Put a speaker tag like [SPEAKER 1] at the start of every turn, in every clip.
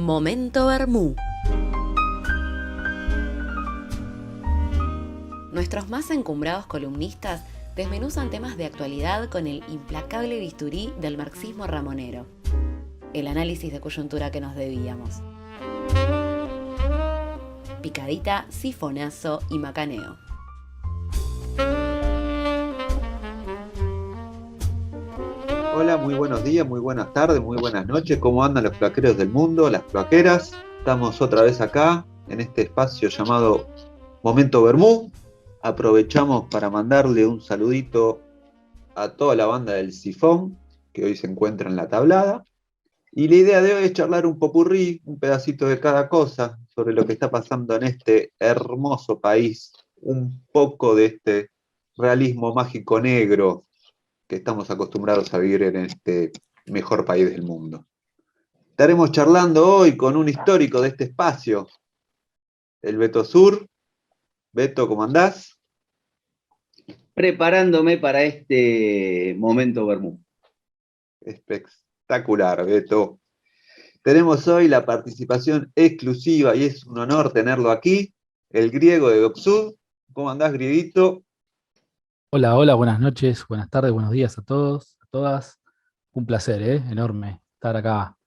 [SPEAKER 1] Momento Bermú. Nuestros más encumbrados columnistas desmenuzan temas de actualidad con el implacable bisturí del marxismo ramonero. El análisis de coyuntura que nos debíamos. Picadita, sifonazo y macaneo.
[SPEAKER 2] Hola, muy buenos días, muy buenas tardes, muy buenas noches. ¿Cómo andan los cloaqueros del mundo, las cloaqueras? Estamos otra vez acá, en este espacio llamado Momento Bermú. Aprovechamos para mandarle un saludito a toda la banda del Sifón, que hoy se encuentra en la tablada. Y la idea de hoy es charlar un popurrí, un pedacito de cada cosa, sobre lo que está pasando en este hermoso país. Un poco de este realismo mágico negro que estamos acostumbrados a vivir en este mejor país del mundo. Estaremos charlando hoy con un histórico de este espacio, el Beto Sur. Beto, ¿cómo andás?
[SPEAKER 3] Preparándome para este momento Bermú.
[SPEAKER 2] Espectacular, Beto. Tenemos hoy la participación exclusiva y es un honor tenerlo aquí, el griego de Docsud. ¿Cómo andás, grieguito?
[SPEAKER 4] Hola, buenas noches, buenas tardes, buenos días a todos, a todas. Un placer, enorme estar acá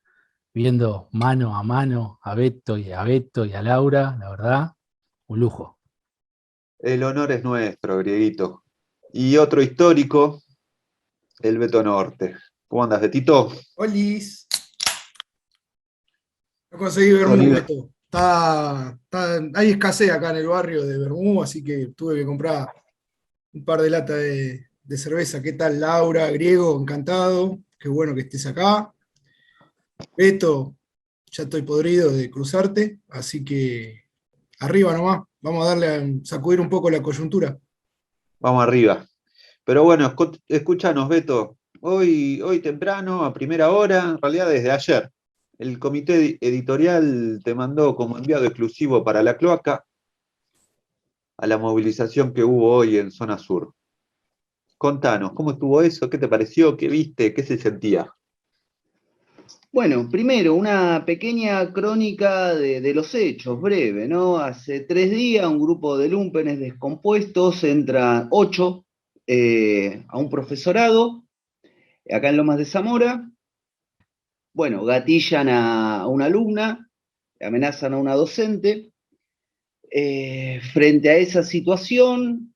[SPEAKER 4] viendo mano a mano a Beto y a Laura, la verdad, un lujo.
[SPEAKER 2] El honor es nuestro, grieguito. Y otro histórico, el Beto Norte. ¿Cómo andás, Betito?
[SPEAKER 5] Olis. No conseguí Bermú, Beto. Hay escasez acá en el barrio de Bermú, así que tuve que comprar un par de latas de cerveza. ¿Qué tal, Laura? Griego, encantado. Qué bueno que estés acá. Beto, ya estoy podrido de cruzarte, así que arriba nomás. Vamos a darle a sacudir un poco la coyuntura.
[SPEAKER 2] Vamos arriba. Pero bueno, escúchanos, Beto. Hoy temprano, a primera hora, en realidad desde ayer, el comité editorial te mandó como enviado exclusivo para la cloaca a la movilización que hubo hoy en zona sur. Contanos, ¿cómo estuvo eso? ¿Qué te pareció? ¿Qué viste? ¿Qué se sentía?
[SPEAKER 3] Bueno, primero, una pequeña crónica de los hechos, breve, ¿no? Hace 3 días un grupo de lúmpenes descompuestos entran 8 a un profesorado, acá en Lomas de Zamora. Bueno, gatillan a una alumna, amenazan a una docente. Frente a esa situación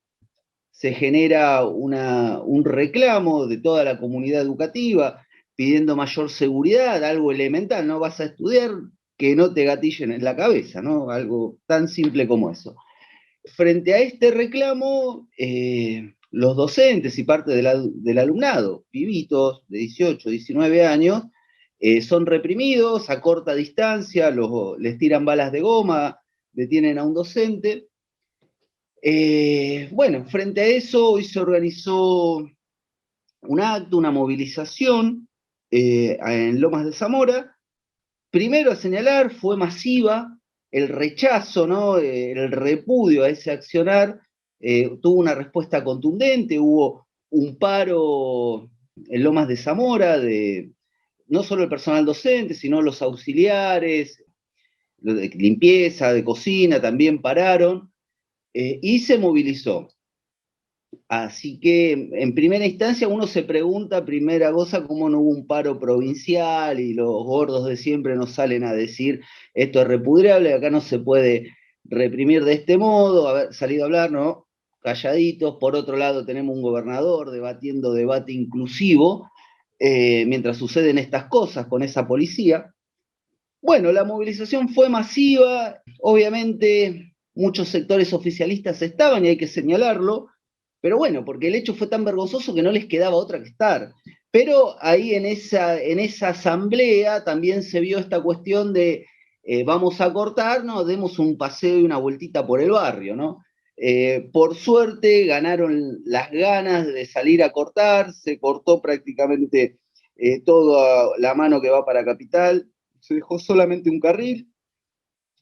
[SPEAKER 3] se genera un reclamo de toda la comunidad educativa pidiendo mayor seguridad, algo elemental, no vas a estudiar que no te gatillen en la cabeza, ¿no? Algo tan simple como eso. Frente a este reclamo, los docentes y parte del alumnado, pibitos de 18, 19 años, son reprimidos a corta distancia, les tiran balas de goma, detienen a un docente. Bueno, frente a eso, hoy se organizó un acto, una movilización en Lomas de Zamora. Primero a señalar, fue masiva el rechazo, ¿no? El repudio a ese accionar, tuvo una respuesta contundente, hubo un paro en Lomas de Zamora de no solo el personal docente, sino los auxiliares, de limpieza, de cocina, también pararon, y se movilizó. Así que en primera instancia uno se pregunta, primera cosa, cómo no hubo un paro provincial y los gordos de siempre nos salen a decir esto es repudiable, acá no se puede reprimir de este modo, haber salido a hablar, ¿no? Calladitos. Por otro lado tenemos un gobernador debatiendo debate inclusivo, mientras suceden estas cosas con esa policía. Bueno, la movilización fue masiva, obviamente muchos sectores oficialistas estaban y hay que señalarlo, pero bueno, porque el hecho fue tan vergonzoso que no les quedaba otra que estar. Pero ahí en esa asamblea también se vio esta cuestión de vamos a cortarnos, demos un paseo y una vueltita por el barrio, ¿no? Por suerte ganaron las ganas de salir a cortar, se cortó prácticamente toda la mano que va para Capital, se dejó solamente un carril,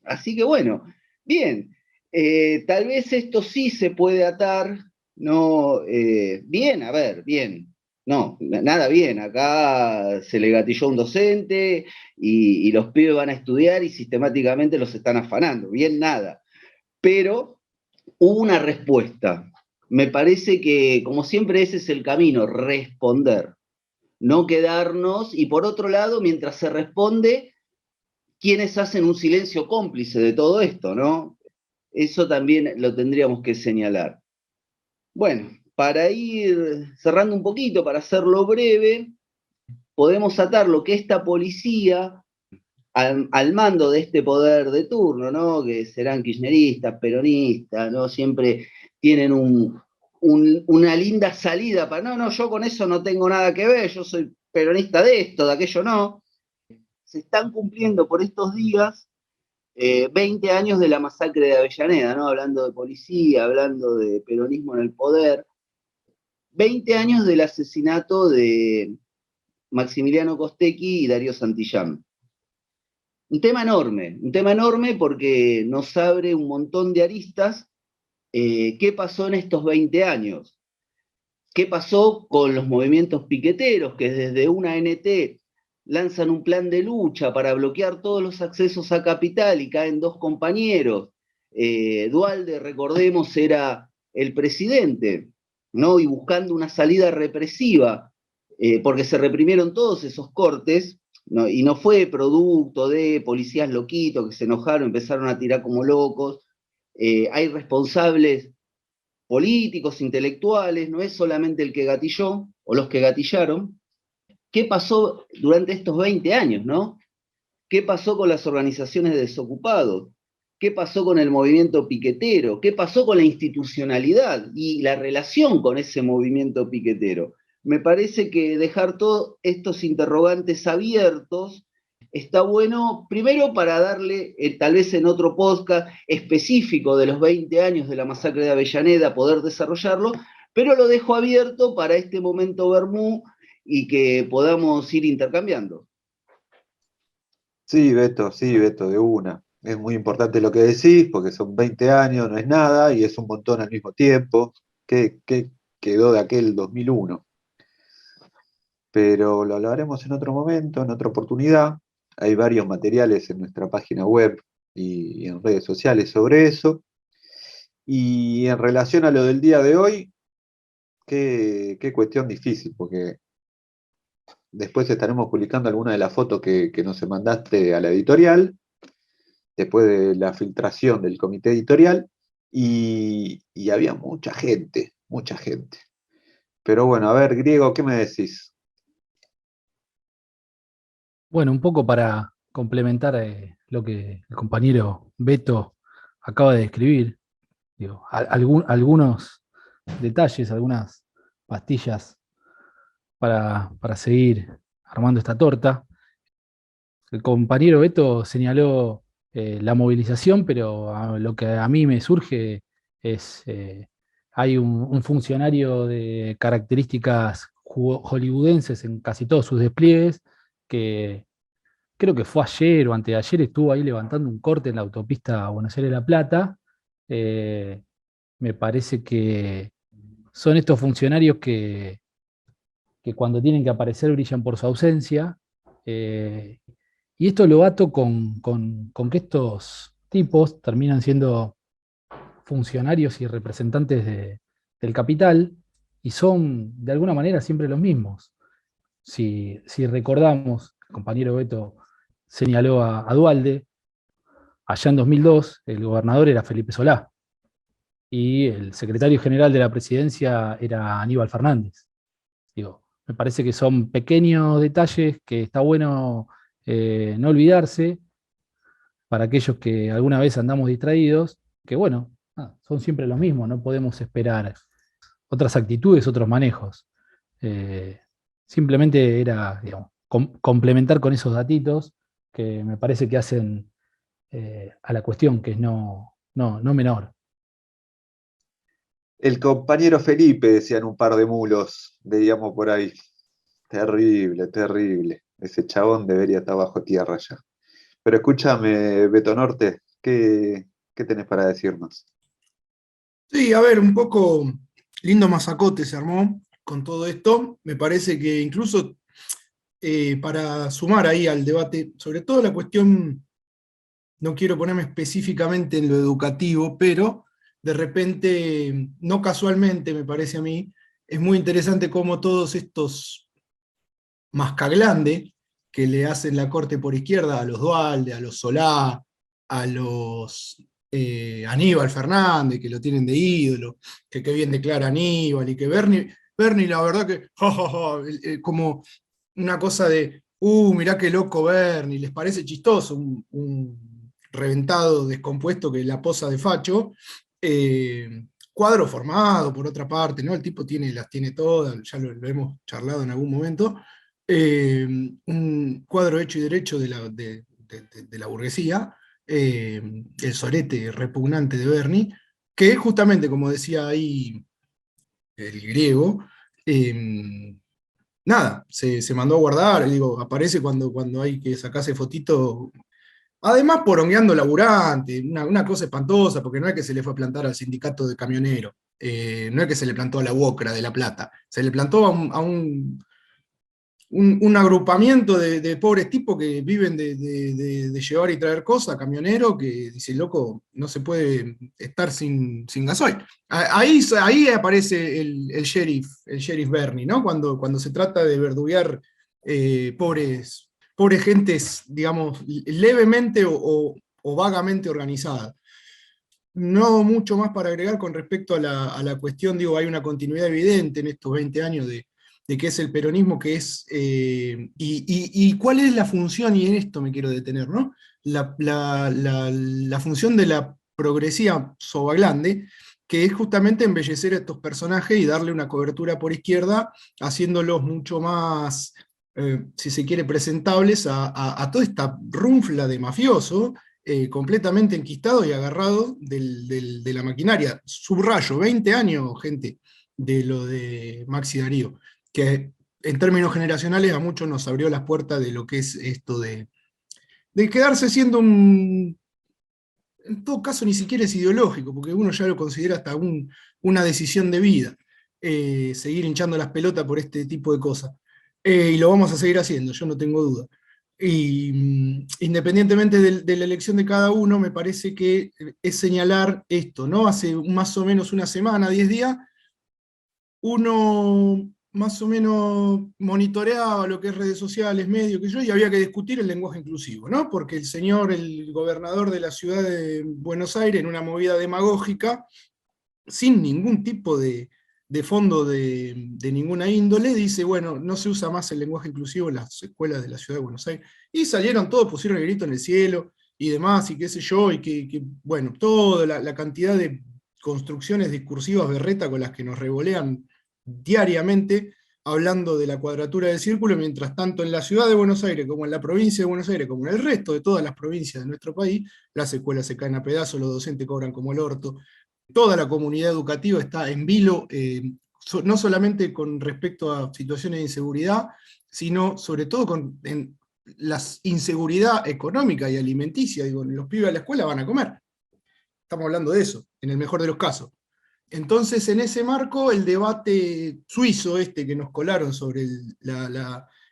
[SPEAKER 3] así que bueno, bien, tal vez esto sí se puede atar, no, bien, a ver, bien, No, nada bien. Acá se le gatilló un docente y los pibes van a estudiar y sistemáticamente los están afanando. Bien, nada. Pero hubo una respuesta. Me parece que, como siempre, ese es el camino, responder, no quedarnos. Y por otro lado, mientras se responde, ¿quiénes hacen un silencio cómplice de todo esto, no? Eso también lo tendríamos que señalar. Bueno, para ir cerrando un poquito, para hacerlo breve, podemos atar lo que esta policía, al mando de este poder de turno, ¿no? Que serán kirchneristas, peronistas, ¿no? Siempre tienen una linda salida para, no, yo con eso no tengo nada que ver, yo soy peronista de esto, de aquello no. Se están cumpliendo por estos días 20 años de la masacre de Avellaneda, ¿no? Hablando de policía, hablando de peronismo en el poder. 20 años del asesinato de Maximiliano Costecchi y Darío Santillán. Un tema enorme porque nos abre un montón de aristas. ¿Qué pasó en estos 20 años? ¿Qué pasó con los movimientos piqueteros que desde una ANT lanzan un plan de lucha para bloquear todos los accesos a Capital y caen dos compañeros? Duhalde, recordemos, era el presidente, ¿no? Y buscando una salida represiva, porque se reprimieron todos esos cortes, ¿no? Y no fue producto de policías loquitos que se enojaron, empezaron a tirar como locos. Hay responsables políticos, intelectuales, no es solamente el que gatilló o los que gatillaron. ¿Qué pasó durante estos 20 años, no? ¿Qué pasó con las organizaciones de desocupados? ¿Qué pasó con el movimiento piquetero? ¿Qué pasó con la institucionalidad y la relación con ese movimiento piquetero? Me parece que dejar todos estos interrogantes abiertos está bueno, primero para darle, tal vez en otro podcast específico de los 20 años de la masacre de Avellaneda, poder desarrollarlo, pero lo dejo abierto para este momento Bermú y que podamos ir intercambiando.
[SPEAKER 2] Sí, Beto, de una. Es muy importante lo que decís, porque son 20 años, no es nada, y es un montón al mismo tiempo. ¿Qué quedó de aquel 2001? Pero lo hablaremos en otro momento, en otra oportunidad. Hay varios materiales en nuestra página web y en redes sociales sobre eso. Y en relación a lo del día de hoy, qué cuestión difícil, porque después estaremos publicando alguna de las fotos que nos mandaste a la editorial, después de la filtración del comité editorial, y había mucha gente, mucha gente. Pero bueno, a ver, Griego, ¿qué me decís?
[SPEAKER 4] Bueno, un poco para complementar lo que el compañero Beto acaba de describir, digo, algunos detalles, algunas pastillas para seguir armando esta torta. El compañero Beto señaló la movilización, pero lo que a mí me surge es, hay un funcionario de características hollywoodenses en casi todos sus despliegues, que creo que fue ayer o anteayer, estuvo ahí levantando un corte en la autopista Buenos Aires-La Plata. Eh, Me parece que son estos funcionarios que cuando tienen que aparecer brillan por su ausencia. eh, y esto lo ato con que estos tipos terminan siendo funcionarios y representantes del capital y son de alguna manera siempre los mismos. Si recordamos, el compañero Beto señaló a Duhalde, allá en 2002 el gobernador era Felipe Solá y el secretario general de la presidencia era Aníbal Fernández. Digo, me parece que son pequeños detalles que está bueno no olvidarse para aquellos que alguna vez andamos distraídos, que bueno, son siempre los mismos, no podemos esperar otras actitudes, otros manejos. Eh, Simplemente era, digamos, complementar con esos datitos que me parece que hacen a la cuestión, que es no menor.
[SPEAKER 2] El compañero Felipe, decían un par de mulos, veíamos por ahí. Terrible, terrible. Ese chabón debería estar bajo tierra ya. Pero escúchame, Beto Norte, ¿qué tenés para decirnos?
[SPEAKER 5] Sí, a ver, un poco lindo masacote se armó. con todo esto, me parece que incluso para sumar ahí al debate, sobre todo la cuestión, no quiero ponerme específicamente en lo educativo, pero de repente, no casualmente me parece a mí, es muy interesante cómo todos estos mascaglande que le hacen la corte por izquierda a los Duhalde, a los Solá, a los Aníbal Fernández, que lo tienen de ídolo, que qué bien declara Aníbal, y que Bernie la verdad que, como una cosa de, mirá qué loco Bernie, les parece chistoso, un reventado descompuesto que la posa de facho, cuadro formado por otra parte, ¿no? El tipo las tiene todas, ya lo hemos charlado en algún momento, un cuadro hecho y derecho de la burguesía, el sorete repugnante de Bernie, que justamente, como decía ahí el griego, nada, se mandó a guardar, digo, aparece cuando hay que sacarse fotito, además porongueando laburante, una cosa espantosa, porque no es que se le fue a plantar al sindicato de camioneros, no es que se le plantó a la UOCRA de La Plata, se le plantó a un agrupamiento de pobres tipos que viven de llevar y traer cosas, camionero, que dice, loco, no se puede estar sin gasoil. Ahí aparece el sheriff Bernie, ¿no? Cuando se trata de verduguear pobres gentes, digamos, levemente o vagamente organizadas. No mucho más para agregar con respecto a la cuestión, digo, hay una continuidad evidente en estos 20 años de qué es el peronismo, qué es, y cuál es la función, y en esto me quiero detener, ¿no? La función de la progresía Sobaglande, que es justamente embellecer a estos personajes y darle una cobertura por izquierda, haciéndolos mucho más, si se quiere, presentables a toda esta runfla de mafioso, completamente enquistado y agarrado de la maquinaria. Subrayo, 20 años, gente, de lo de Maxi Darío, que en términos generacionales a muchos nos abrió las puertas de lo que es esto de quedarse siendo en todo caso ni siquiera es ideológico, porque uno ya lo considera hasta una decisión de vida, seguir hinchando las pelotas por este tipo de cosas. Y lo vamos a seguir haciendo, yo no tengo duda. Y independientemente de la elección de cada uno, me parece que es señalar esto, ¿no? Hace más o menos una semana, 10 días, uno más o menos monitoreaba lo que es redes sociales, medios, que yo, y había que discutir el lenguaje inclusivo, ¿no? Porque el gobernador de la ciudad de Buenos Aires, en una movida demagógica, sin ningún tipo de fondo de ninguna índole, dice, bueno, no se usa más el lenguaje inclusivo en las escuelas de la ciudad de Buenos Aires. Y salieron todos, pusieron el grito en el cielo, y demás, y qué sé yo, y que bueno, toda la cantidad de construcciones discursivas berreta con las que nos revolean diariamente, hablando de la cuadratura del círculo, mientras tanto en la ciudad de Buenos Aires, como en la provincia de Buenos Aires, como en el resto de todas las provincias de nuestro país, las escuelas se caen a pedazos, los docentes cobran como el orto, toda la comunidad educativa está en vilo, no solamente con respecto a situaciones de inseguridad, sino sobre todo en la inseguridad económica y alimenticia. Digo, los pibes a la escuela van a comer. Estamos hablando de eso, en el mejor de los casos. Entonces, en ese marco, el debate suizo que nos colaron sobre el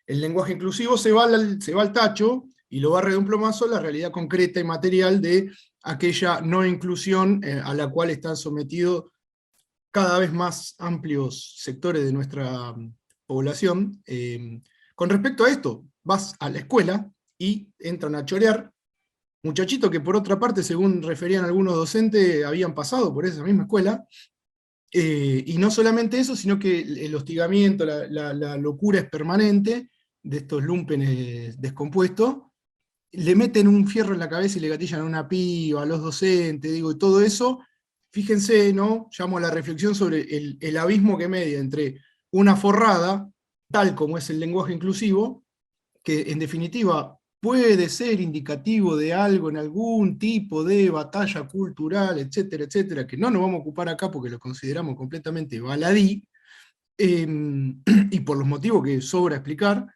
[SPEAKER 5] lenguaje inclusivo se va al tacho y lo barre de un plomazo la realidad concreta y material de aquella no inclusión a la cual están sometidos cada vez más amplios sectores de nuestra población. Con respecto a esto, vas a la escuela y entran a chorear muchachitos que por otra parte, según referían algunos docentes, habían pasado por esa misma escuela, y no solamente eso, sino que el hostigamiento, la locura es permanente de estos lumpenes descompuestos, le meten un fierro en la cabeza y le gatillan a una piba, a los docentes, digo, y todo eso, fíjense, ¿no? Llamo a la reflexión sobre el abismo que media entre una forrada, tal como es el lenguaje inclusivo, que en definitiva puede ser indicativo de algo en algún tipo de batalla cultural, etcétera, etcétera, que no nos vamos a ocupar acá porque lo consideramos completamente baladí, y por los motivos que sobra explicar,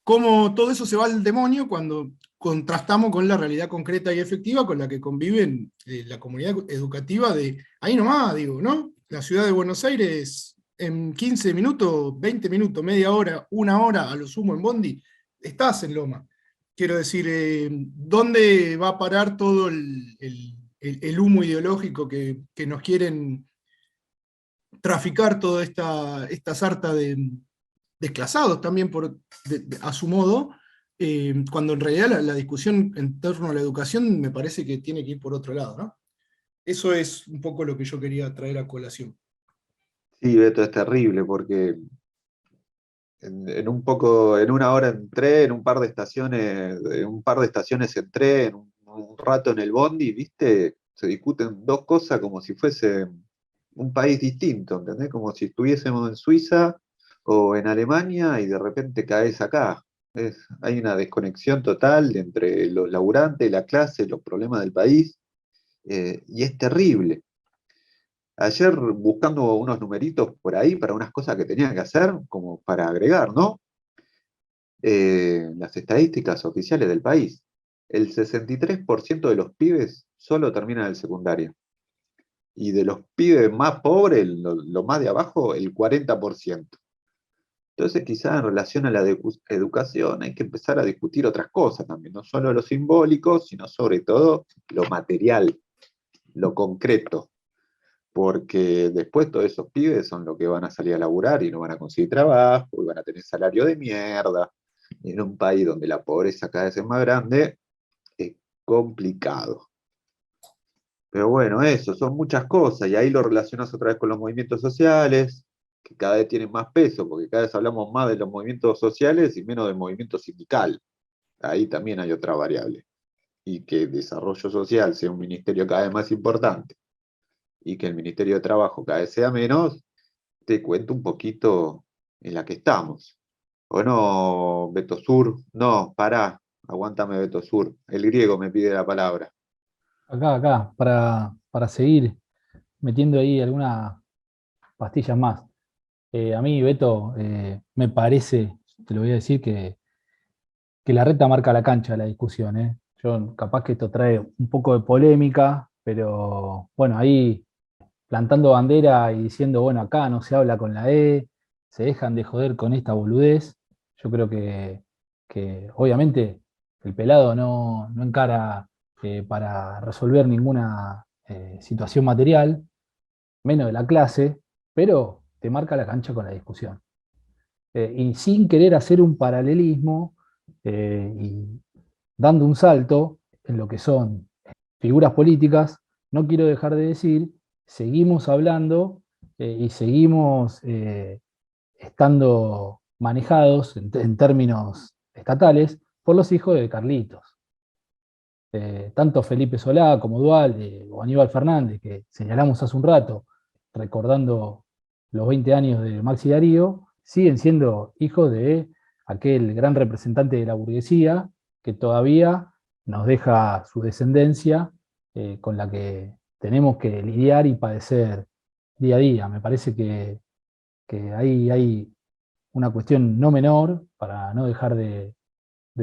[SPEAKER 5] cómo todo eso se va al demonio cuando contrastamos con la realidad concreta y efectiva con la que conviven la comunidad educativa de ahí nomás, digo, ¿no? La ciudad de Buenos Aires en 15 minutos, 20 minutos, media hora, una hora, a lo sumo en Bondi, estás en Loma. Quiero decir, ¿dónde va a parar todo el humo ideológico que nos quieren traficar toda esta sarta de desclasados también a su modo, cuando en realidad la discusión en torno a la educación me parece que tiene que ir por otro lado, ¿no? Eso es un poco lo que yo quería traer a colación.
[SPEAKER 2] Sí, Beto, es terrible porque en una hora entré, en un par de estaciones entré, en un rato en el bondi, ¿viste? Se discuten dos cosas como si fuese un país distinto, ¿entendés? Como si estuviésemos en Suiza o en Alemania y de repente caes acá. Hay una desconexión total entre los laburantes, la clase, los problemas del país, y es terrible. Ayer buscando unos numeritos por ahí para unas cosas que tenía que hacer, como para agregar, ¿no? Las estadísticas oficiales del país. El 63% de los pibes solo terminan el secundario. Y de los pibes más pobres, lo más de abajo, el 40%. Entonces, quizás en relación a la educación hay que empezar a discutir otras cosas también, no solo lo simbólico, sino sobre todo lo material, lo concreto. Porque después todos esos pibes son los que van a salir a laburar y no van a conseguir trabajo, y van a tener salario de mierda. Y en un país donde la pobreza cada vez es más grande, es complicado. Pero bueno, eso, son muchas cosas, y ahí lo relacionas otra vez con los movimientos sociales, que cada vez tienen más peso, porque cada vez hablamos más de los movimientos sociales y menos del movimiento sindical. Ahí también hay otra variable. Y que el desarrollo social sea un ministerio cada vez más importante y que el Ministerio de Trabajo cada vez sea menos, te cuento un poquito en la que estamos. ¿O no, Beto Sur? No, pará, aguántame, Beto Sur. El griego me pide la palabra.
[SPEAKER 4] Acá, para seguir metiendo ahí algunas pastillas más. A mí, Beto, me parece, te lo voy a decir, que la reta marca la cancha de la discusión, ¿eh? Yo capaz que esto trae un poco de polémica, pero bueno, ahí plantando bandera y diciendo, bueno, acá no se habla con la E, se dejan de joder con esta boludez. Yo creo que obviamente el pelado no encara para resolver ninguna situación material, menos de la clase, pero te marca la cancha con la discusión. Y sin querer hacer un paralelismo y dando un salto en lo que son figuras políticas, no quiero dejar de decir, seguimos hablando y seguimos estando manejados en términos estatales por los hijos de Carlitos. Tanto Felipe Solá como Duhalde o Aníbal Fernández, que señalamos hace un rato, recordando los 20 años de Maxi Darío, siguen siendo hijos de aquel gran representante de la burguesía que todavía nos deja su descendencia con la que tenemos que lidiar y padecer día a día. Me parece que ahí hay una cuestión no menor para no dejar de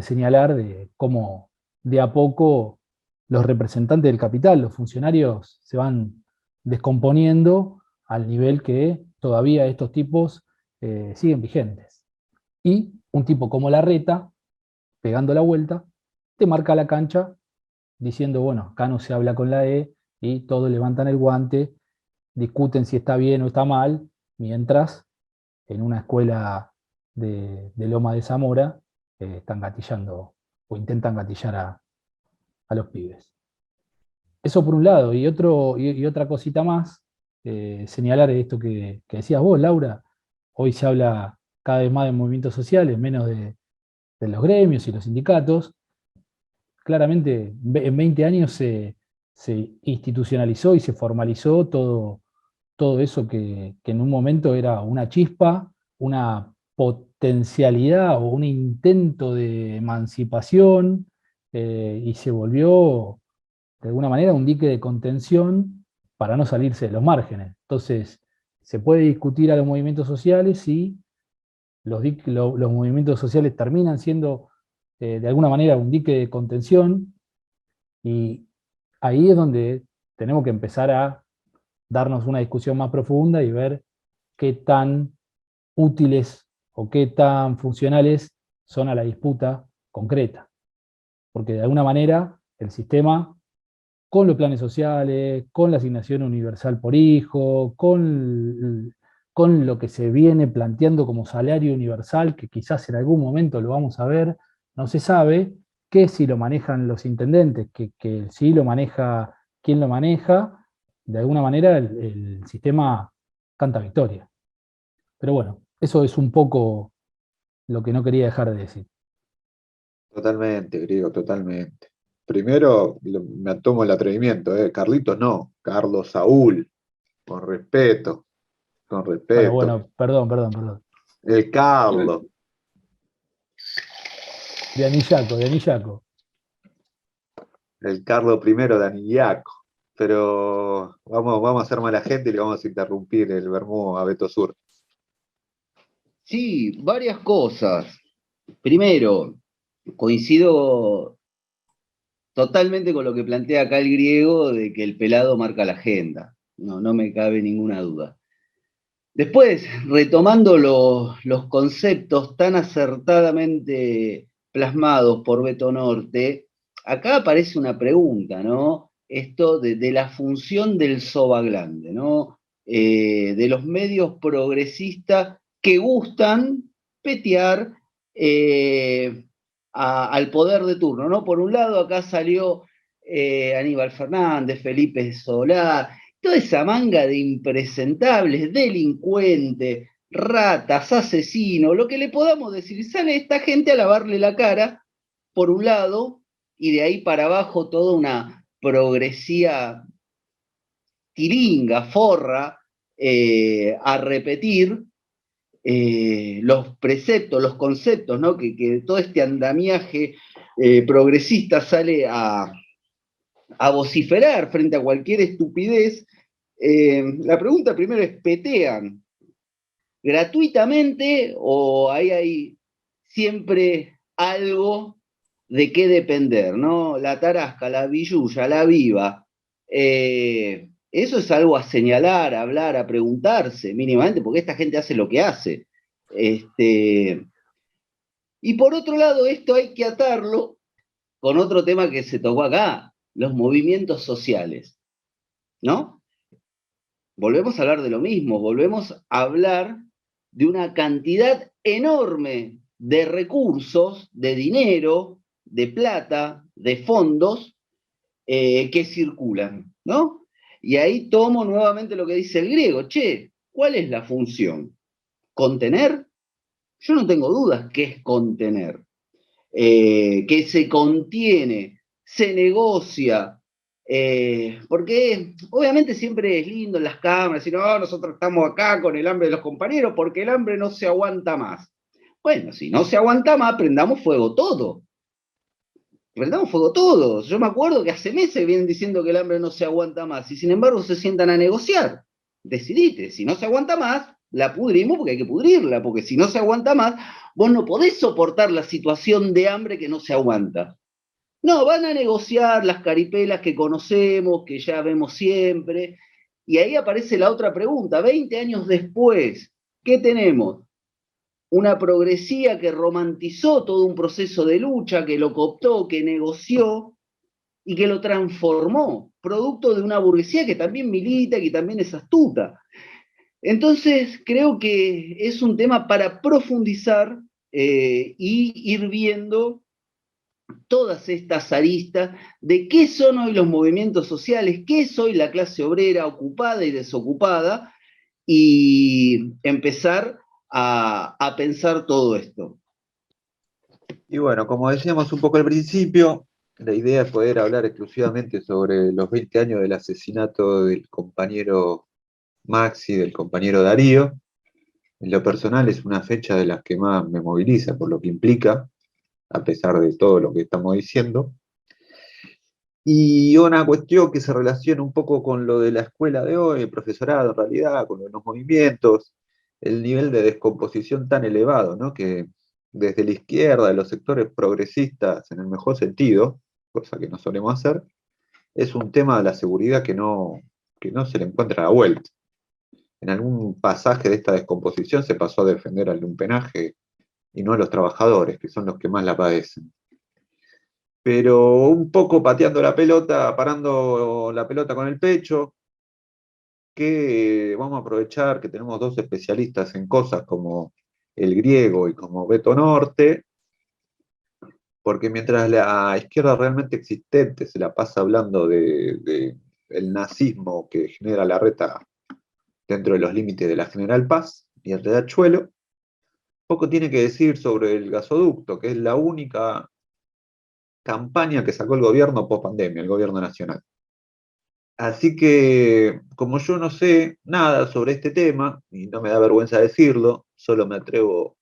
[SPEAKER 4] señalar de cómo de a poco los representantes del capital, los funcionarios, se van descomponiendo al nivel que todavía estos tipos siguen vigentes. Y un tipo como Larreta, pegando la vuelta, te marca la cancha diciendo, bueno, acá no se habla con la E, y todos levantan el guante, discuten si está bien o está mal, mientras en una escuela de Loma de Zamora están gatillando o intentan gatillar a los pibes. Eso por un lado, y otra cosita más, señalar esto que decías vos, Laura. Hoy se habla cada vez más de movimientos sociales, menos de los gremios y los sindicatos. Claramente, en 20 años se institucionalizó y se formalizó todo eso que en un momento era una chispa, una potencialidad o un intento de emancipación, y se volvió de alguna manera un dique de contención para no salirse de los márgenes. Entonces, se puede discutir a los movimientos sociales si los movimientos sociales terminan siendo de alguna manera un dique de contención, y ahí es donde tenemos que empezar a darnos una discusión más profunda y ver qué tan útiles o qué tan funcionales son a la disputa concreta. Porque de alguna manera el sistema, con los planes sociales, con la asignación universal por hijo, con lo que se viene planteando como salario universal, que quizás en algún momento lo vamos a ver, no se sabe, que si lo manejan los intendentes, que si lo maneja quien lo maneja, de alguna manera el sistema canta victoria. Pero bueno, eso es un poco lo que no quería dejar de decir.
[SPEAKER 2] Totalmente, griego, totalmente. Primero, me tomo el atrevimiento, ¿eh? Carlitos no, Carlos Saúl, con respeto, con respeto.
[SPEAKER 4] Bueno, perdón.
[SPEAKER 2] El Carlos,
[SPEAKER 4] De Anillaco, de Anillaco.
[SPEAKER 2] el Carlos primero de Anillaco. Pero vamos a ser mala gente y le vamos a interrumpir el vermú a Beto Sur.
[SPEAKER 3] Sí, varias cosas. Primero, coincido totalmente con lo que plantea acá el griego de que el pelado marca la agenda. No me cabe ninguna duda. Después, retomando los conceptos tan acertadamente plasmados por Beto Norte, acá aparece una pregunta, ¿no? Esto de la función del sobaglande, ¿no? De los medios progresistas que gustan petear al poder de turno, ¿no? Por un lado, acá salió Aníbal Fernández, Felipe Solá, toda esa manga de impresentables, delincuentes, ratas, asesinos, lo que le podamos decir, sale esta gente a lavarle la cara, por un lado, y de ahí para abajo toda una progresía tiringa, forra, a repetir los preceptos, los conceptos, ¿no? Que todo este andamiaje progresista sale a vociferar frente a cualquier estupidez. La pregunta primero es, ¿petean gratuitamente o hay siempre algo de qué depender, ¿no? La tarasca, la billulla, la viva. Eso es algo a señalar, a hablar, a preguntarse mínimamente, porque esta gente hace lo que hace. Y por otro lado, esto hay que atarlo con otro tema que se tocó acá, los movimientos sociales, ¿no? Volvemos a hablar de lo mismo, volvemos a hablar de una cantidad enorme de recursos, de dinero, de plata, de fondos que circulan, ¿no? Y ahí tomo nuevamente lo que dice el griego, che, ¿cuál es la función? ¿Contener? Yo no tengo dudas que es contener, que se contiene, se negocia, porque obviamente siempre es lindo en las cámaras, y no, nosotros estamos acá con el hambre de los compañeros porque el hambre no se aguanta más. Bueno, si no se aguanta más, prendamos fuego todo. Prendamos fuego todos. Yo me acuerdo que hace meses vienen diciendo que el hambre no se aguanta más y sin embargo se sientan a negociar. Decidite, si no se aguanta más, la pudrimos porque hay que pudrirla, porque si no se aguanta más, vos no podés soportar la situación de hambre que no se aguanta. No, van a negociar las caripelas que conocemos, que ya vemos siempre, y ahí aparece la otra pregunta, 20 años después, ¿qué tenemos? Una progresía que romantizó todo un proceso de lucha, que lo cooptó, que negoció y que lo transformó, producto de una burguesía que también milita, que también es astuta. Entonces, creo que es un tema para profundizar y ir viendo todas estas aristas de qué son hoy los movimientos sociales, qué es hoy la clase obrera ocupada y desocupada, y empezar a pensar todo esto.
[SPEAKER 2] Y bueno, como decíamos un poco al principio, la idea es poder hablar exclusivamente sobre los 20 años del asesinato del compañero Maxi, del compañero Darío. En lo personal es una fecha de las que más me moviliza por lo que implica, a pesar de todo lo que estamos diciendo. Y una cuestión que se relaciona un poco con lo de la escuela de hoy, el profesorado en realidad, con los movimientos, el nivel de descomposición tan elevado, ¿no? Que desde la izquierda, de los sectores progresistas, en el mejor sentido, cosa que no solemos hacer, es un tema de la seguridad que no se le encuentra la vuelta. en algún pasaje de esta descomposición se pasó a defender al lumpenaje y no a los trabajadores, que son los que más la padecen. Pero un poco pateando la pelota, parando la pelota con el pecho, que vamos a aprovechar que tenemos dos especialistas en cosas como el griego y como Beto Norte, porque mientras la izquierda realmente existente se la pasa hablando de el nazismo que genera Larreta dentro de los límites de la General Paz y el Riachuelo, poco tiene que decir sobre el gasoducto, que es la única campaña que sacó el gobierno post pandemia, el gobierno nacional. Así que, como yo no sé nada sobre este tema, y no me da vergüenza decirlo, solo me atrevo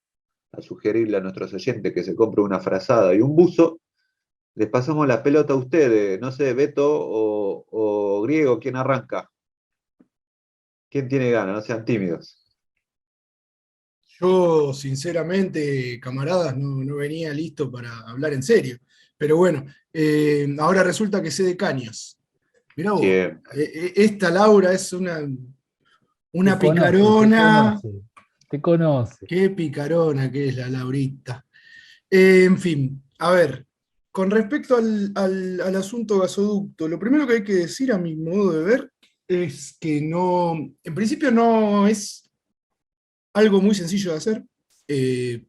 [SPEAKER 2] a sugerirle a nuestros oyentes que se compre una frazada y un buzo, les pasamos la pelota a ustedes, no sé, Beto o Griego, ¿quién arranca? ¿Quién tiene ganas? No sean tímidos.
[SPEAKER 5] Yo, sinceramente, camaradas, no venía listo para hablar en serio. Pero bueno, ahora resulta que sé de caños. Mirá vos,
[SPEAKER 2] Siempre.
[SPEAKER 5] esta Laura es una
[SPEAKER 4] Te conoce, te
[SPEAKER 5] picarona.
[SPEAKER 4] conoce, te conoce.
[SPEAKER 5] Qué picarona que es la Laurita. En fin, a ver, con respecto al asunto gasoducto, lo primero que hay que decir, a mi modo de ver, es que no, en principio no es algo muy sencillo de hacer,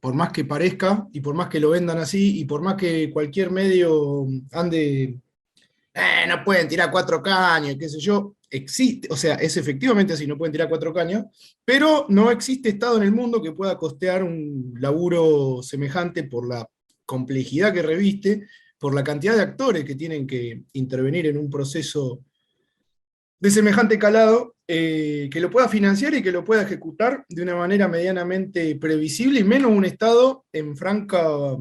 [SPEAKER 5] por más que parezca, y por más que lo vendan así, y por más que cualquier medio ande, no pueden tirar 4 caños, qué sé yo, existe, o sea, es efectivamente así, no pueden tirar 4 caños, pero no existe Estado en el mundo que pueda costear un laburo semejante por la complejidad que reviste, por la cantidad de actores que tienen que intervenir en un proceso de semejante calado, que lo pueda financiar y que lo pueda ejecutar de una manera medianamente previsible, y menos un Estado en franca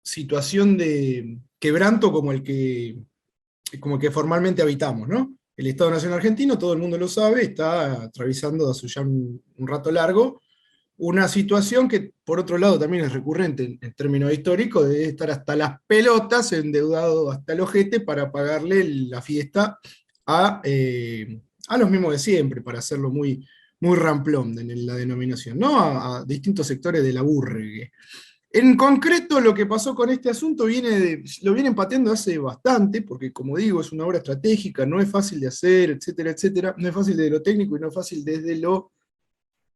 [SPEAKER 5] situación de quebranto como el que formalmente habitamos, ¿no? El Estado Nacional Argentino, todo el mundo lo sabe, está atravesando hace ya un rato largo una situación que, por otro lado, también es recurrente en términos históricos, de estar hasta las pelotas, endeudado hasta el ojete para pagarle la fiesta a los mismos de siempre, para hacerlo muy ramplón en la denominación, ¿no? A distintos sectores de la burgue. En concreto, lo que pasó con este asunto lo vienen pateando hace bastante, porque como digo, es una obra estratégica, no es fácil de hacer, etcétera, etcétera, no es fácil desde lo técnico y no es fácil desde lo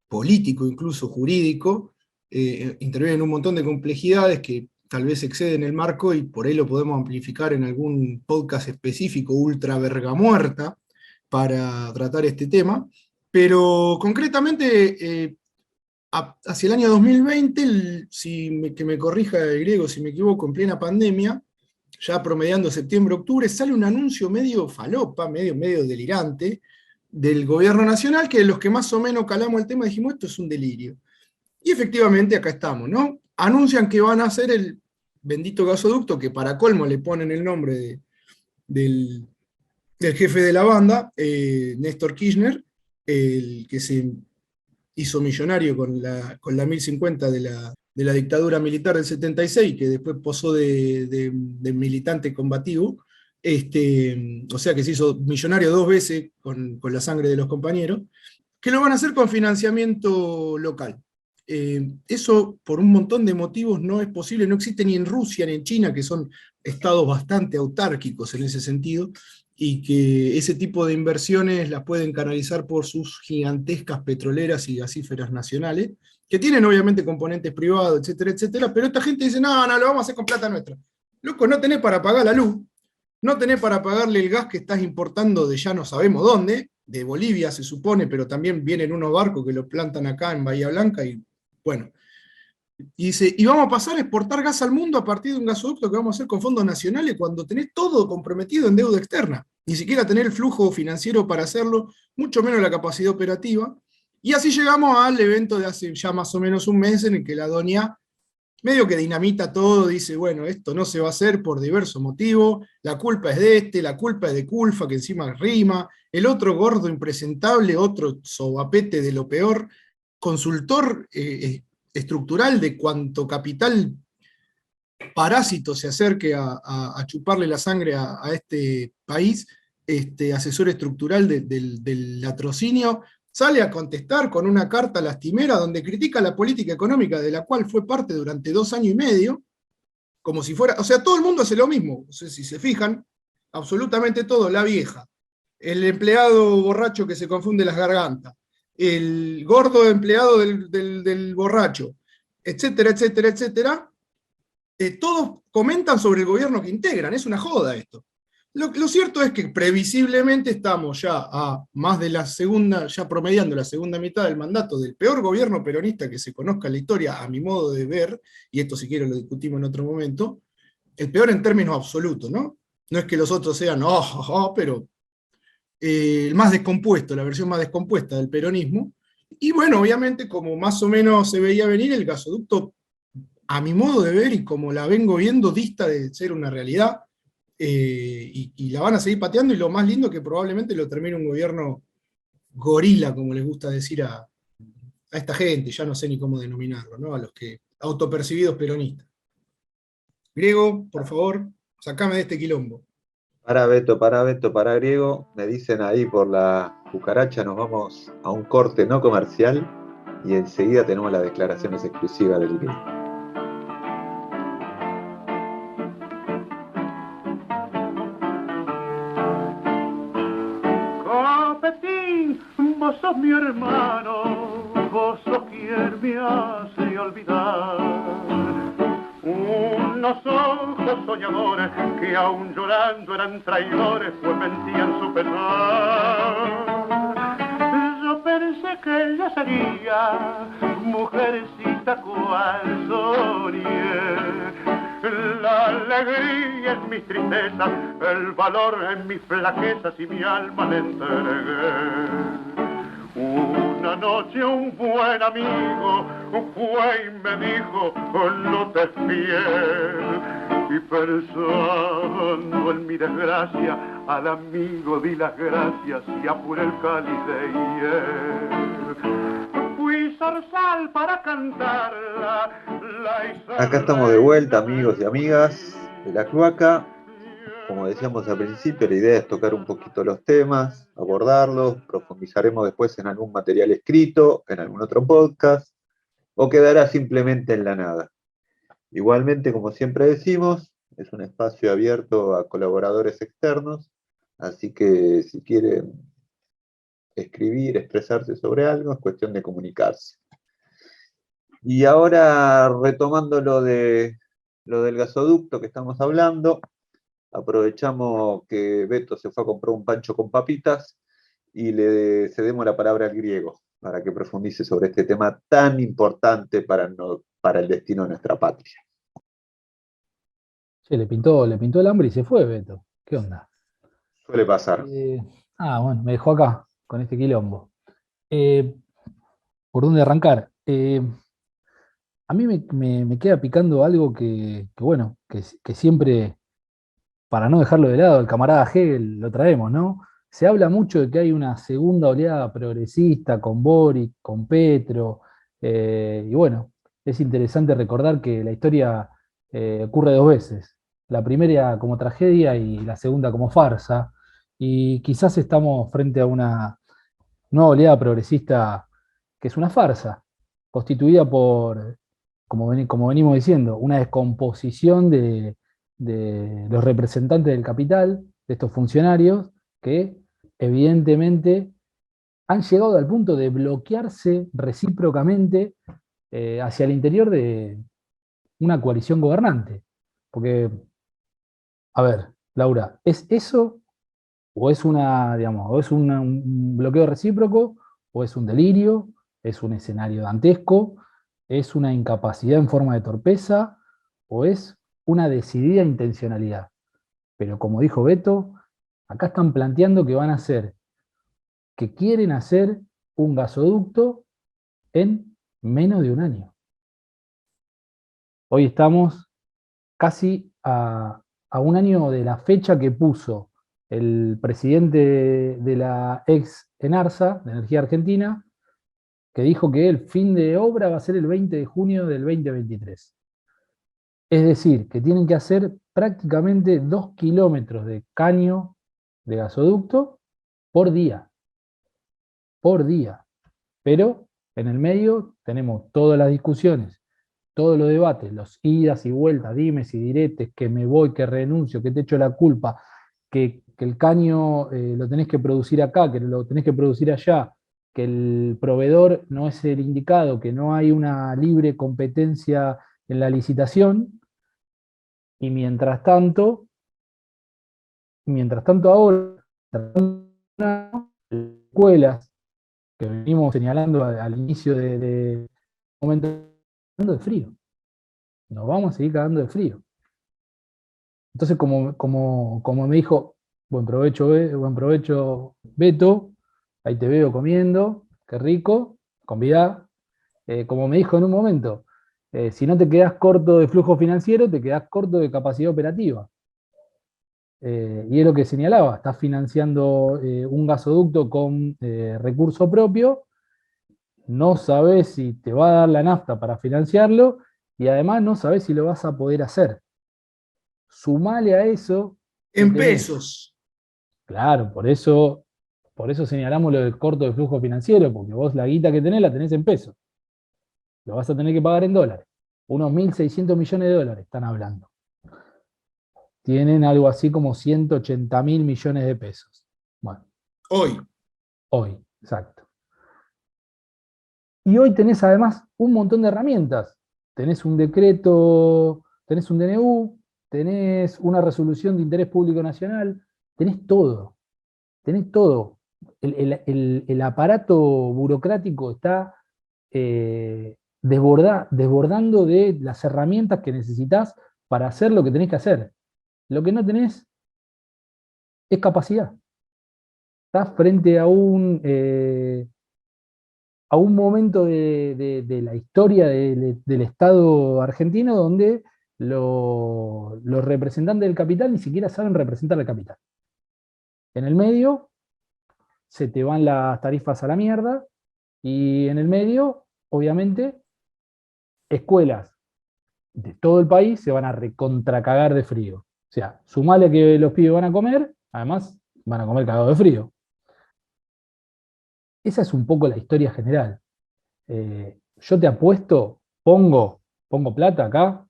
[SPEAKER 5] político, incluso jurídico, intervienen un montón de complejidades que tal vez exceden el marco, y por ahí lo podemos amplificar en algún podcast específico, ultra verga muerta, para tratar este tema. Pero concretamente, hacia el año 2020, que me corrija el griego si me equivoco, en plena pandemia, ya promediando septiembre-octubre, sale un anuncio medio falopa, medio delirante, del gobierno nacional, que los que más o menos calamos el tema dijimos, esto es un delirio. Y efectivamente acá estamos, ¿no? Anuncian que van a hacer el bendito gasoducto, que para colmo le ponen el nombre del, del jefe de la banda, Néstor Kirchner, el que se hizo millonario con la 1050 de la dictadura militar del 76, que después posó de militante combativo, o sea que se hizo millonario 2 veces con la sangre de los compañeros, que lo van a hacer con financiamiento local. Eso, por un montón de motivos, no es posible, no existe ni en Rusia ni en China, que son estados bastante autárquicos en ese sentido, y que ese tipo de inversiones las pueden canalizar por sus gigantescas petroleras y gasíferas nacionales, que tienen obviamente componentes privados, etcétera, etcétera, pero esta gente dice, no, lo vamos a hacer con plata nuestra. Loco, no tenés para pagar la luz, no tenés para pagarle el gas que estás importando de ya no sabemos dónde, de Bolivia se supone, pero también vienen unos barcos que lo plantan acá en Bahía Blanca, y bueno, y dice, y vamos a pasar a exportar gas al mundo a partir de un gasoducto que vamos a hacer con fondos nacionales, cuando tenés todo comprometido en deuda externa. Ni siquiera tener el flujo financiero para hacerlo, mucho menos la capacidad operativa. Y así llegamos al evento de hace ya más o menos un mes, en el que la doña medio que dinamita todo, dice, bueno, esto no se va a hacer por diversos motivos, la culpa es de la culpa es de Culfa, que encima rima, el otro gordo impresentable, otro sobapete de lo peor, consultor estructural de cuanto capital parásito se acerque a chuparle la sangre a este país, asesor estructural del latrocinio, sale a contestar con una carta lastimera donde critica la política económica de la cual fue parte durante 2 años y medio, como si fuera, o sea, todo el mundo hace lo mismo, no sé si se fijan, absolutamente todo, la vieja, el empleado borracho que se confunde las gargantas, el gordo empleado del borracho, etcétera, etcétera, etcétera, todos comentan sobre el gobierno que integran, es una joda esto. Lo cierto es que previsiblemente estamos ya a más de la segunda, ya promediando la segunda mitad del mandato del peor gobierno peronista que se conozca en la historia, a mi modo de ver, y esto si quiero lo discutimos en otro momento, el peor en términos absolutos, ¿no? No es que los otros sean, pero el más descompuesto, la versión más descompuesta del peronismo. Y bueno, obviamente, como más o menos se veía venir, el gasoducto, a mi modo de ver y como la vengo viendo, dista de ser una realidad. Y la van a seguir pateando, y lo más lindo que probablemente lo termine un gobierno gorila, como les gusta decir a esta gente, ya no sé ni cómo denominarlo, ¿no? A los que autopercibidos peronistas. Griego, por favor, sacame de este quilombo.
[SPEAKER 2] Para Beto, para Griego, me dicen ahí por la cucaracha, nos vamos a un corte no comercial y enseguida tenemos las declaraciones exclusivas del Griego.
[SPEAKER 6] Copetín, vos sos mi hermano, vos sos quien me hace olvidar unos ojos soñadores que aún llorando eran traidores, pues mentían su pesar. Yo pensé que ella sería mujercita cual soñé. La alegría en mis tristezas, el valor en mis flaquezas y mi alma le entregué. Una noche un buen amigo fue y me dijo, no te fíes. Y pensando en mi desgracia, al amigo di las gracias y apuré el cáliz de hiel. Fui zorzal para cantarla.
[SPEAKER 2] Acá estamos de vuelta, amigos y amigas de la cloaca. Como decíamos al principio, la idea es tocar un poquito los temas, abordarlos, profundizaremos después en algún material escrito, en algún otro podcast, o quedará simplemente en la nada. Igualmente, como siempre decimos, es un espacio abierto a colaboradores externos, así que si quieren escribir, expresarse sobre algo, es cuestión de comunicarse. Y ahora, retomando lo del gasoducto que estamos hablando, aprovechamos que Beto se fue a comprar un pancho con papitas y le cedemos la palabra al Griego para que profundice sobre este tema tan importante para el destino de nuestra patria.
[SPEAKER 4] Che, le pintó el hambre y se fue, Beto. ¿Qué onda?
[SPEAKER 2] Suele pasar.
[SPEAKER 4] Bueno, me dejó acá, con este quilombo. ¿Por dónde arrancar? A mí me queda picando algo que siempre, para no dejarlo de lado, el camarada Hegel lo traemos, ¿no? Se habla mucho de que hay una segunda oleada progresista con Boric, con Petro, y bueno, es interesante recordar que la historia ocurre 2 veces. La primera como tragedia y la segunda como farsa, y quizás estamos frente a una nueva oleada progresista que es una farsa, constituida por, como venimos diciendo, una descomposición de los representantes del capital, de estos funcionarios, que evidentemente han llegado al punto de bloquearse recíprocamente hacia el interior de una coalición gobernante. Porque, a ver, Laura, ¿es eso o es un bloqueo recíproco, o es un delirio, es un escenario dantesco, es una incapacidad en forma de torpeza, o es una decidida intencionalidad? Pero como dijo Beto, acá están planteando que quieren hacer un gasoducto en menos de un año. Hoy estamos casi a un año de la fecha que puso el presidente de la ex ENARSA, de Energía Argentina, que dijo que el fin de obra va a ser el 20 de junio del 2023. Es decir, que tienen que hacer prácticamente 2 kilómetros de caño de gasoducto por día. Por día. Pero en el medio tenemos todas las discusiones, todos los debates, los idas y vueltas, dimes y diretes, que me voy, que renuncio, que te echo la culpa, que el caño lo tenés que producir acá, que lo tenés que producir allá, que el proveedor no es el indicado, que no hay una libre competencia en la licitación, y mientras tanto ahora, escuelas que venimos señalando al inicio de momento, cagando de frío. Nos vamos a seguir cagando de frío. Entonces, como me dijo, buen provecho, Beto, ahí te veo comiendo, qué rico, convidá. Como me dijo en un momento, si no te quedás corto de flujo financiero, te quedás corto de capacidad operativa. Y es lo que señalaba, estás financiando un gasoducto con recurso propio, no sabes si te va a dar la nafta para financiarlo, y además no sabes si lo vas a poder hacer. Sumale a eso.
[SPEAKER 5] En pesos.
[SPEAKER 4] Claro, por eso señalamos lo del corto de flujo financiero, porque vos la guita que tenés la tenés en pesos. Lo vas a tener que pagar en dólares. Unos 1.600 millones de dólares están hablando. Tienen algo así como 180.000 millones de pesos. Bueno. Hoy, exacto. Y hoy tenés además un montón de herramientas. Tenés un decreto, tenés un DNU, tenés una resolución de interés público nacional, tenés todo. Tenés todo. El aparato burocrático está desbordando de las herramientas que necesitas para hacer lo que tenés que hacer. Lo que no tenés es capacidad. Estás frente a un momento de la historia del Estado argentino donde los representantes del capital ni siquiera saben representar al capital. En el medio se te van las tarifas a la mierda, y en el medio, obviamente, escuelas de todo el país se van a recontracagar de frío. O sea, sumale que los pibes van a comer, además van a comer cagados de frío. Esa es un poco la historia general. Yo te apuesto, pongo plata acá,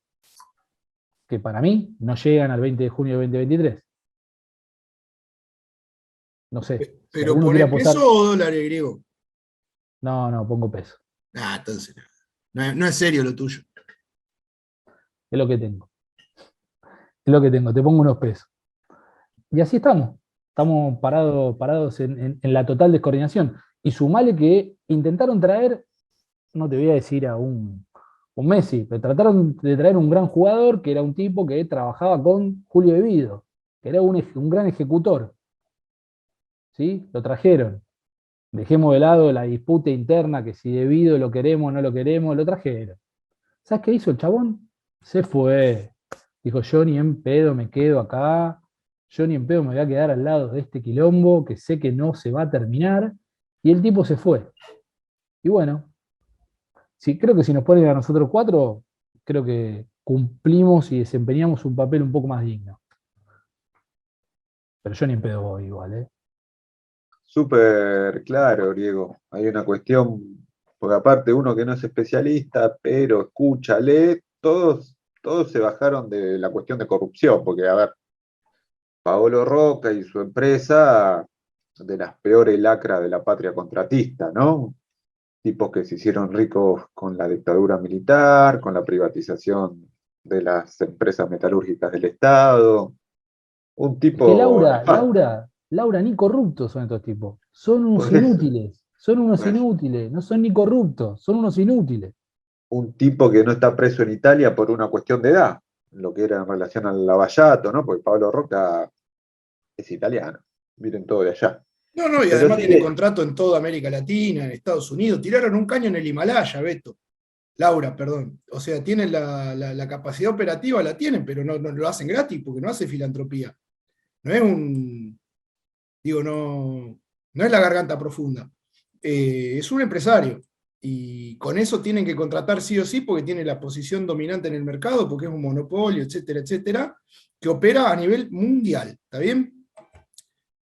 [SPEAKER 4] que para mí no llegan al 20 de junio de 2023. No sé.
[SPEAKER 5] ¿Pero ponés peso o dólares, Griego?
[SPEAKER 4] No, pongo peso.
[SPEAKER 5] Entonces no es serio lo tuyo.
[SPEAKER 4] Es lo que tengo. Te pongo unos pesos. Y así estamos. Estamos parados en la total descoordinación. Y sumale que intentaron traer, no te voy a decir a un Messi, pero trataron de traer un gran jugador, que era un tipo que trabajaba con Julio Devido, que era un gran ejecutor. ¿Sí? Lo trajeron. Dejemos de lado la disputa interna, que si Devido lo queremos o no lo queremos, lo trajeron. ¿Sabes qué hizo el chabón? Se fue. Dijo, yo ni en pedo me quedo acá, yo ni en pedo me voy a quedar al lado de este quilombo, que sé que no se va a terminar, y el tipo se fue. Y bueno, creo que si nos ponen a nosotros cuatro, creo que cumplimos y desempeñamos un papel un poco más digno. Pero yo ni en pedo voy igual, ¿eh?
[SPEAKER 2] Súper claro, Diego. Hay una cuestión, porque aparte uno que no es especialista, pero escucha, lee, todos se bajaron de la cuestión de corrupción, porque, a ver, Paolo Roca y su empresa, de las peores lacras de la patria contratista, ¿no? Tipos que se hicieron ricos con la dictadura militar, con la privatización de las empresas metalúrgicas del Estado. Un tipo...
[SPEAKER 4] Es que Laura, ni corruptos son estos tipos. Son unos inútiles. No son ni corruptos, son unos inútiles.
[SPEAKER 2] Un tipo que no está preso en Italia por una cuestión de edad, lo que era en relación al lavallato, ¿no? Porque Pablo Roca es italiano, miren todo de allá.
[SPEAKER 5] No, y además tiene contrato en toda América Latina, en Estados Unidos. Tiraron un caño en el Himalaya, Beto. Laura, perdón. O sea, tienen la capacidad operativa, la tienen, pero no lo hacen gratis porque no hace filantropía. No es no es la garganta profunda. Es un empresario. Y con eso tienen que contratar sí o sí porque tiene la posición dominante en el mercado, porque es un monopolio, etcétera, etcétera, que opera a nivel mundial. ¿Está bien?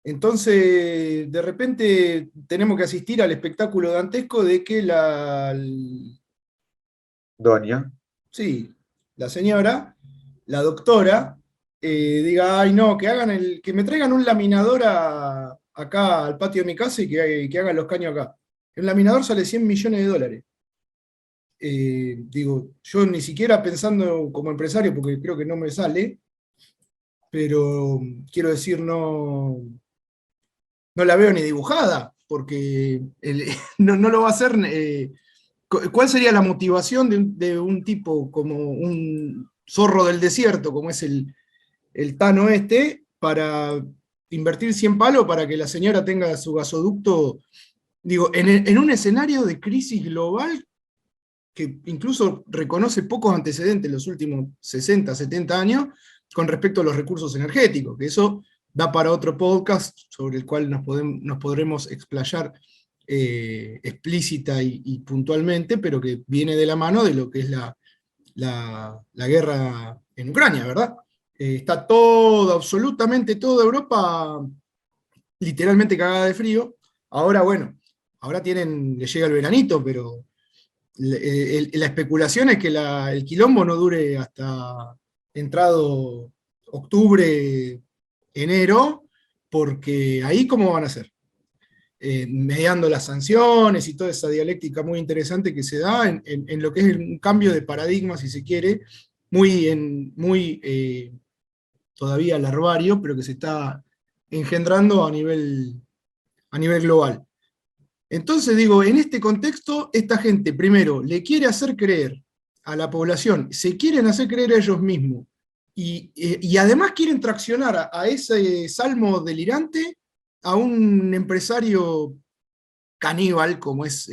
[SPEAKER 5] Entonces, de repente tenemos que asistir al espectáculo dantesco de que
[SPEAKER 2] Doña.
[SPEAKER 5] sí, la señora, la doctora, diga, ay no, que me traigan un laminador acá al patio de mi casa y que hagan los caños acá. El laminador sale $100 millones. Digo, yo ni siquiera pensando como empresario, porque creo que no me sale, pero quiero decir, no la veo ni dibujada, porque no lo va a hacer. ¿Cuál sería la motivación de un tipo como un zorro del desierto, como es el Tano para invertir 100 palos para que la señora tenga su gasoducto? Digo, en un escenario de crisis global que incluso reconoce pocos antecedentes en los últimos 60, 70 años con respecto a los recursos energéticos, que eso da para otro podcast sobre el cual nos podremos explayar explícita y puntualmente, pero que viene de la mano de lo que es la guerra en Ucrania, ¿verdad? Está absolutamente toda Europa literalmente cagada de frío. Ahora, bueno, ahora le llega el veranito, pero la especulación es que el quilombo no dure hasta entrado octubre, enero, porque ahí cómo van a ser. Mediando las sanciones y toda esa dialéctica muy interesante que se da en lo que es un cambio de paradigma, si se quiere, muy todavía larvario, pero que se está engendrando a nivel global. Entonces digo, en este contexto, esta gente primero le quiere hacer creer a la población, se quieren hacer creer a ellos mismos, y además quieren traccionar a ese salmo delirante a un empresario caníbal como es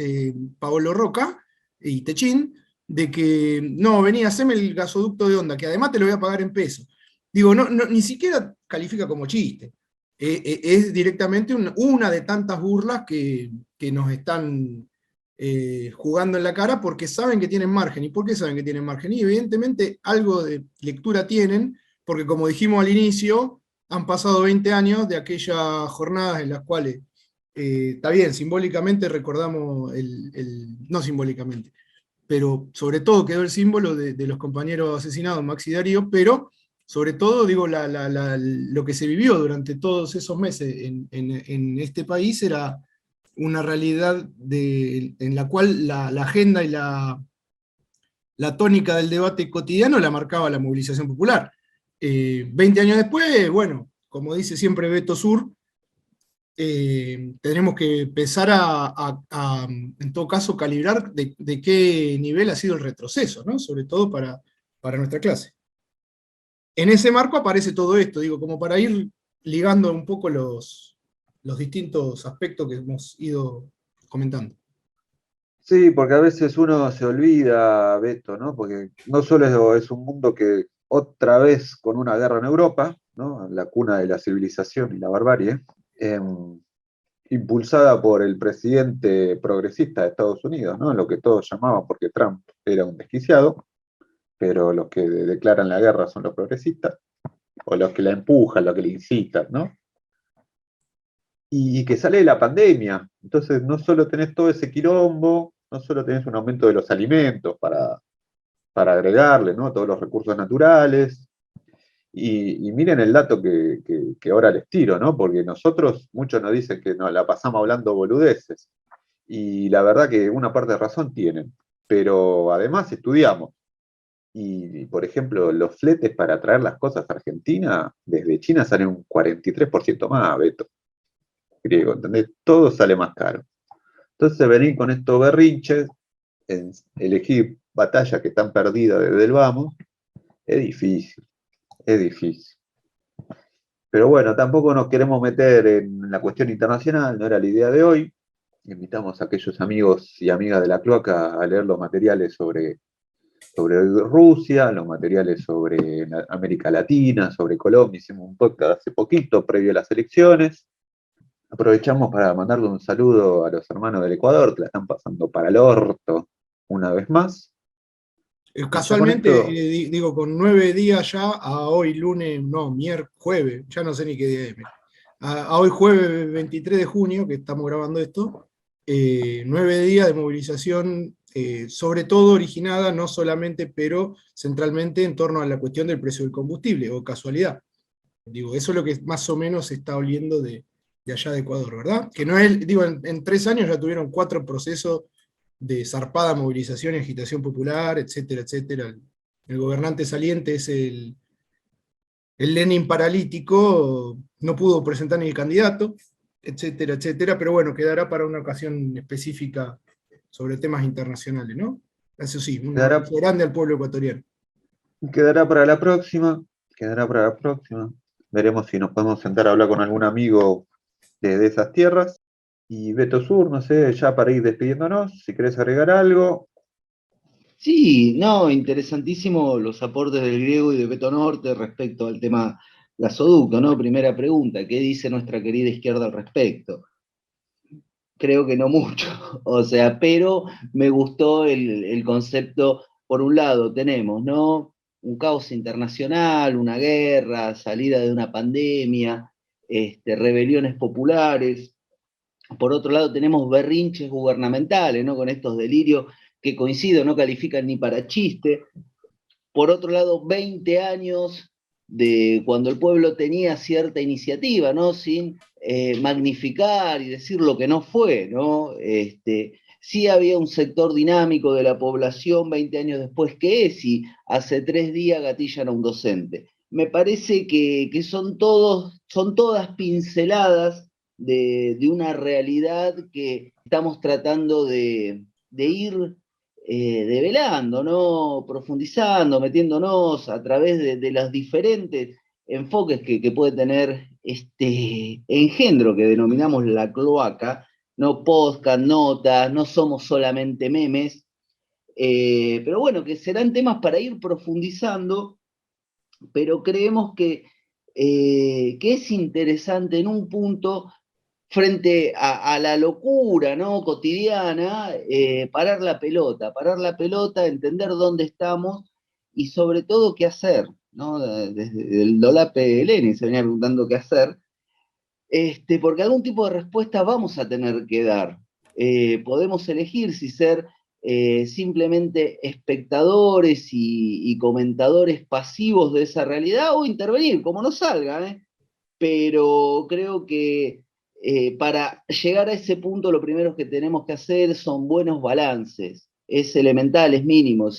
[SPEAKER 5] Paolo Roca y Techín, de que no, vení, haceme el gasoducto de Onda, que además te lo voy a pagar en pesos. Digo, ni siquiera califica como chiste. Es directamente una de tantas burlas que nos están jugando en la cara porque saben que tienen margen. ¿Y por qué saben que tienen margen? Y evidentemente algo de lectura tienen, porque como dijimos al inicio, han pasado 20 años de aquellas jornadas en las cuales, está bien, simbólicamente recordamos, no simbólicamente, pero sobre todo quedó el símbolo de los compañeros asesinados, Max y Darío, pero sobre todo, digo, lo que se vivió durante todos esos meses en este país era una realidad en la cual la agenda y la tónica del debate cotidiano la marcaba la movilización popular. 20 años después, bueno, como dice siempre Beto Sur, tenemos que empezar en todo caso, calibrar de qué nivel ha sido el retroceso, ¿no? Sobre todo para nuestra clase. En ese marco aparece todo esto, digo, como para ir ligando un poco los distintos aspectos que hemos ido comentando.
[SPEAKER 2] Sí, porque a veces uno se olvida, Beto, ¿no? Porque no solo es un mundo que otra vez con una guerra en Europa, ¿no? La cuna de la civilización y la barbarie, impulsada por el presidente progresista de Estados Unidos, ¿no? Lo que todos llamaban, porque Trump era un desquiciado, pero los que declaran la guerra son los progresistas, o los que la empujan, los que la incitan, ¿no? Y que sale de la pandemia. Entonces no solo tenés todo ese quilombo, no solo tenés un aumento de los alimentos para agregarle, ¿no? Todos los recursos naturales. Y miren el dato que ahora les tiro, ¿no? Porque muchos nos dicen que nos la pasamos hablando boludeces. Y la verdad que una parte de razón tienen. Pero además estudiamos. Y, por ejemplo, los fletes para traer las cosas a Argentina, desde China salen un 43% más, Beto. Griego, ¿entendés? Todo sale más caro. Entonces venir con estos berrinches, elegir batallas que están perdidas desde el vamos, es difícil, es difícil. Pero bueno, tampoco nos queremos meter en la cuestión internacional, no era la idea de hoy. Invitamos a aquellos amigos y amigas de la cloaca a leer los materiales sobre Rusia, los materiales sobre América Latina, sobre Colombia. Hicimos un podcast hace poquito, previo a las elecciones. Aprovechamos para mandarle un saludo a los hermanos del Ecuador, que la están pasando para el orto una vez más.
[SPEAKER 5] Casualmente, digo, con 9 días ya a hoy, lunes, no, miércoles, jueves, ya no sé ni qué día es. a hoy jueves 23 de junio, que estamos grabando esto, 9 días de movilización, sobre todo originada, no solamente, pero centralmente en torno a la cuestión del precio del combustible, o casualidad. Digo, eso es lo que más o menos se está oliendo de allá de Ecuador, ¿verdad? Que no es, digo, en 3 años ya tuvieron 4 procesos de zarpada movilización y agitación popular, etcétera, etcétera. El gobernante saliente es el Lenin paralítico, no pudo presentar ni el candidato, etcétera, etcétera, pero bueno, quedará para una ocasión específica sobre temas internacionales, ¿no? Eso sí, un abrazo grande al pueblo ecuatoriano.
[SPEAKER 2] Quedará para la próxima, quedará para la próxima. Veremos si nos podemos sentar a hablar con algún amigo de esas tierras. Y Beto Sur, no sé, ya para ir despidiéndonos, si querés agregar algo.
[SPEAKER 3] Sí, no, interesantísimo los aportes del griego y de Beto Norte respecto al tema gasoducto, ¿no? Primera pregunta, ¿qué dice nuestra querida izquierda al respecto? Creo que no mucho, o sea, pero me gustó el concepto. Por un lado tenemos, ¿no? Un caos internacional, una guerra, salida de una pandemia, rebeliones populares. Por otro lado tenemos berrinches gubernamentales, ¿no? Con estos delirios que coincido, no califican ni para chiste. Por otro lado, 20 años de cuando el pueblo tenía cierta iniciativa, ¿no? Sin magnificar y decir lo que no fue, ¿no? Sí había un sector dinámico de la población 20 años después que es, y hace 3 días gatillan a un docente. Me parece que son todas pinceladas de una realidad que estamos tratando de ir develando, ¿no? Profundizando, metiéndonos a través de los diferentes enfoques que puede tener este engendro que denominamos la cloaca, no podcast, notas, no somos solamente memes, pero bueno, que serán temas para ir profundizando, pero creemos que es interesante en un punto frente a la locura, ¿no? Cotidiana, parar la pelota, entender dónde estamos y sobre todo qué hacer, ¿no? Desde el Dolape Lenin se venía preguntando qué hacer, porque algún tipo de respuesta vamos a tener que dar. Podemos elegir si ser simplemente espectadores y comentadores pasivos de esa realidad o intervenir, como nos salga, ¿eh? Pero creo que para llegar a ese punto lo primero que tenemos que hacer son buenos balances. Es elemental, es mínimo.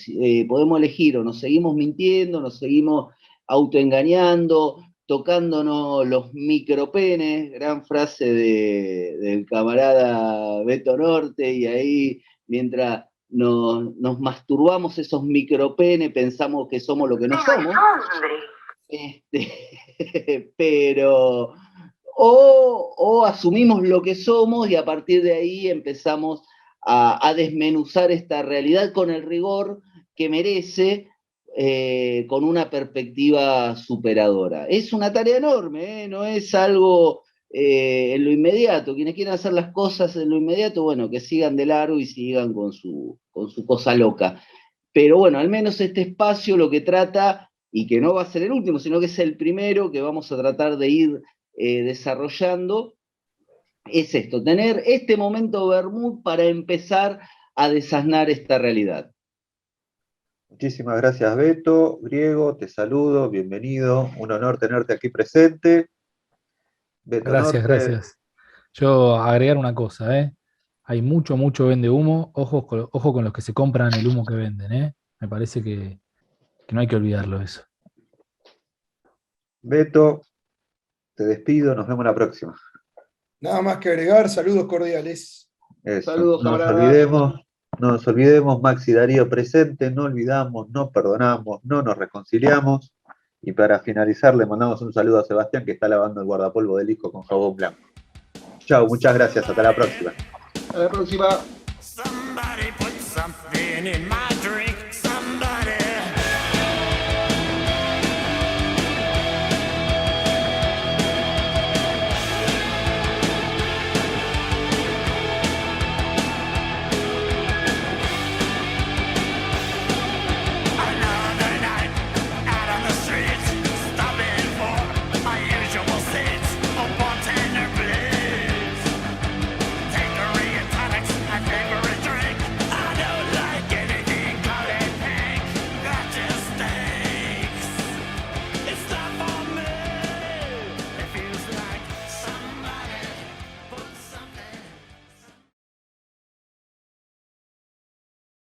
[SPEAKER 3] Podemos elegir o nos seguimos mintiendo, nos seguimos autoengañando, tocándonos los micropenes, gran frase del camarada Beto Norte, y ahí mientras nos masturbamos esos micropenes pensamos que somos lo que no somos. Pero o asumimos lo que somos y a partir de ahí empezamos a desmenuzar esta realidad con el rigor que merece, con una perspectiva superadora. Es una tarea enorme, no es algo en lo inmediato. Quienes quieran hacer las cosas en lo inmediato, bueno, que sigan de largo y sigan con su cosa loca. Pero bueno, al menos este espacio lo que trata, y que no va a ser el último, sino que es el primero que vamos a tratar de ir desarrollando, es esto, tener este momento Bermud para empezar a desasnar esta realidad.
[SPEAKER 2] Muchísimas gracias, Beto. Griego, te saludo, bienvenido, un honor tenerte aquí presente. Beto
[SPEAKER 4] Gracias,
[SPEAKER 2] Norte.
[SPEAKER 4] gracias. Yo agregar una cosa, ¿eh? Hay mucho vende humo, ojo con los que se compran el humo que venden, ¿eh? Me parece que no hay que olvidarlo eso.
[SPEAKER 2] Beto, te despido, nos vemos la próxima.
[SPEAKER 5] Nada más que agregar, saludos cordiales.
[SPEAKER 2] Eso.
[SPEAKER 3] Saludos,
[SPEAKER 2] No
[SPEAKER 3] camaradas.
[SPEAKER 2] nos olvidemos, Maxi Darío presente, no olvidamos, no perdonamos, no nos reconciliamos. Y para finalizar, le mandamos un saludo a Sebastián, que está lavando el guardapolvo del disco con jabón blanco. Chao, muchas gracias, hasta la próxima.
[SPEAKER 3] Hasta la próxima.
[SPEAKER 7] Somebody put something in my